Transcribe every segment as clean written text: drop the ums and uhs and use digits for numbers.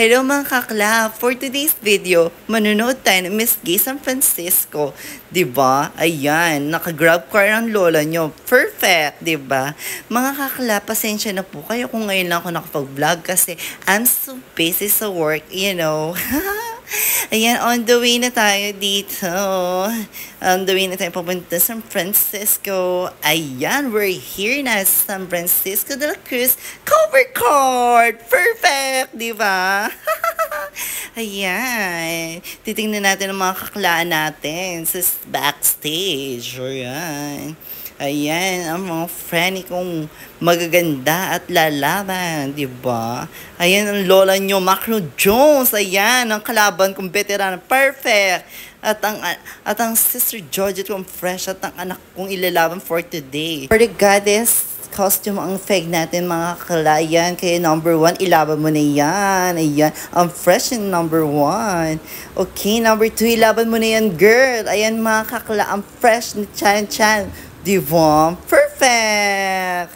Hello mga kakla! For today's video, manunood tayo ng Miss Gay San Francisco. Diba? Ayan, nakagrab car ang lola nyo. Perfect! Diba? Mga kakla, pasensya na po kayo kung ngayon lang ako nakapag-vlog kasi I'm so busy sa work, you know. Ayan, on the way na tayo dito. On the way na tayo papunta sa San Francisco. Ayan, we're here na sa San Francisco de la Cruz cover card. Perfect, di ba? Ayan. Titingnan natin ang mga kaklaan natin sa backstage. Ayan. Ayan, ang mga friend kong magaganda at lalaban, di ba? Ayan ang lola nyo, Macro Jones. Ayan, ang kalaban kong veteran. Perfect! At ang sister Georgette kong fresh at ang anak kong ilalaban for today. For the goddess costume ang feg natin mga kalayan. Kaya number 1, ilaban mo na yan. Ayan, ang fresh in number 1. Okay, number 2, ilaban mo na yan, girl. Ayan mga kakla, ang fresh ni Chan Chan. Diba? Perfect!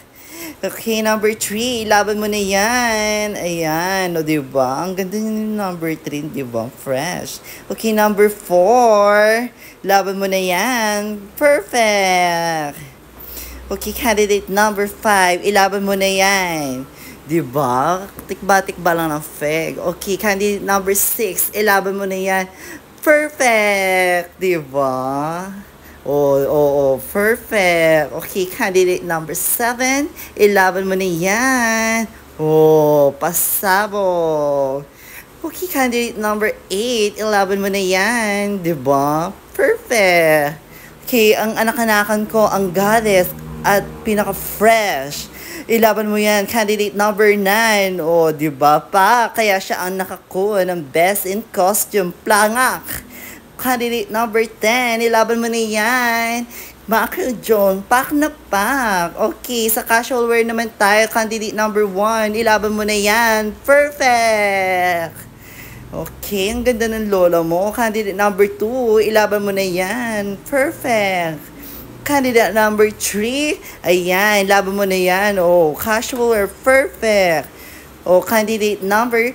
Okay, number 3. Ilaban mo na yan. Ayan. O, diba? Ang ganda yung number 3. Diba? Fresh. Okay, number 4. Ilaban mo na yan. Perfect! Okay, candidate number 5. Ilaban mo na yan. Diba? Tikba-tikba lang ng feg. Okay, candidate number 6. Ilaban mo na yan. Perfect! Diba? Oh, perfect. Okay, candidate number 7. Ilaban mo na yan. Oh, pasabog. Okay, candidate number 8. Ilaban mo na yan. Diba? Perfect. Okay, ang anak-anakan ko, ang goddess at pinaka-fresh. Ilaban mo yan, candidate number 9. Oh, diba pa? Kaya siya ang nakakuha ng best in costume. Plangak. Candidate number 10, ilaban mo na yan. Macro Joan, pak na pak. Okay, sa casual wear naman tayo. Candidate number 1, ilaban mo na yan. Perfect! Okay, ang ganda ng lola mo. Candidate number 2, ilaban mo na yan. Perfect! Candidate number 3, ayan, ilaban mo na yan. Oh, casual wear, perfect! Oh, candidate number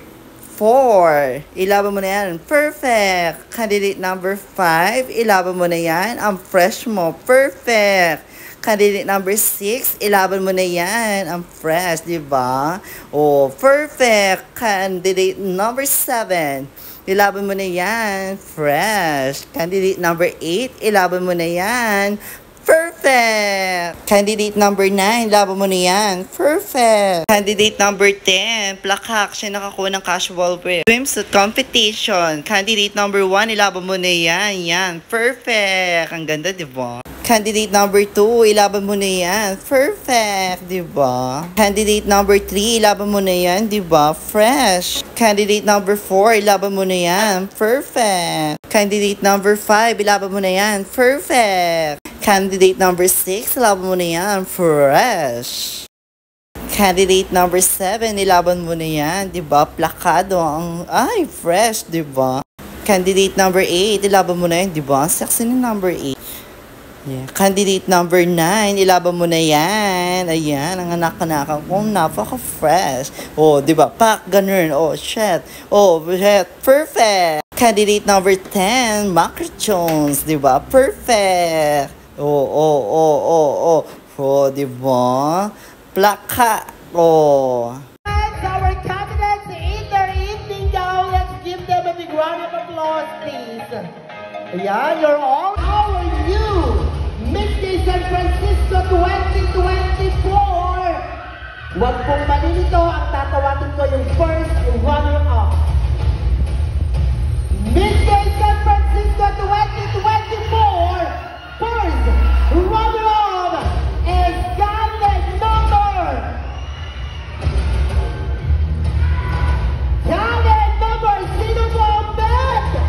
4. Ilaban mo na yan. Perfect. Candidate number 5. Ilaban mo na yan. Ang fresh mo. Perfect. Candidate number 6. Ilaban mo na yan. Ang fresh, di ba? Oh, perfect. Candidate number 7. Ilaban mo na yan. Fresh. Candidate number 8. Ilaban mo na yan. Perfect! Candidate number 9, laban mo na yan. Perfect! Candidate number 10, plakak, siya nakakuha ng casual wear. Swimsuit competition. Candidate number 1, ilaban mo na yan. Yan, perfect! Ang ganda, di ba? Candidate number 2, ilaban mo na yan. Perfect, di ba? Candidate number 3, ilaban mo na yan, di ba? Fresh. Candidate number 4, ilaban mo na yan. Perfect. Candidate number 5, ilaban mo na yan. Perfect. Candidate number 6, ilaban mo na yan. Fresh. Candidate number 7, ilaban mo na yan. Diba? Plakado. Ay, fresh. Diba? Candidate number 8, ilaban mo na yan. Diba? Sexy ni number 8. Yeah. Candidate number 9, ilaban mo na yan. Ayan, ang anak-anak kong napaka-fresh. Oh, diba? Pak, ganun. Oh, shit. Oh, shit. Perfect. Candidate number 10, Macro Jones. Diba? Perfect. Oh, diba? Plaka. Oh. Our candidates in their evening gown. Let's give them a big round of applause, please. Yeah, you're all. How are you? Miss Gay San Francisco 2024. Huwag pong malilito, ang tatawagin ko yung first runner-up. Miss Gay San Francisco 2024. First runner-up is candidate number 10. Sino po ang bet?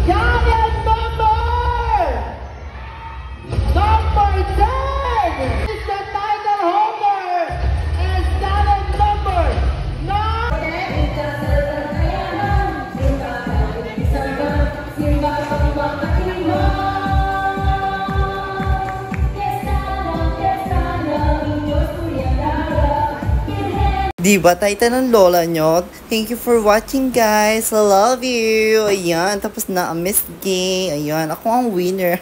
Candidate number 10 is the title holder and candidate number 9. Di ba, titan ng lola nyo? Thank you for watching, guys. I love you. Ayan, tapos na ang Miss Gay. Ayan, ako ang winner.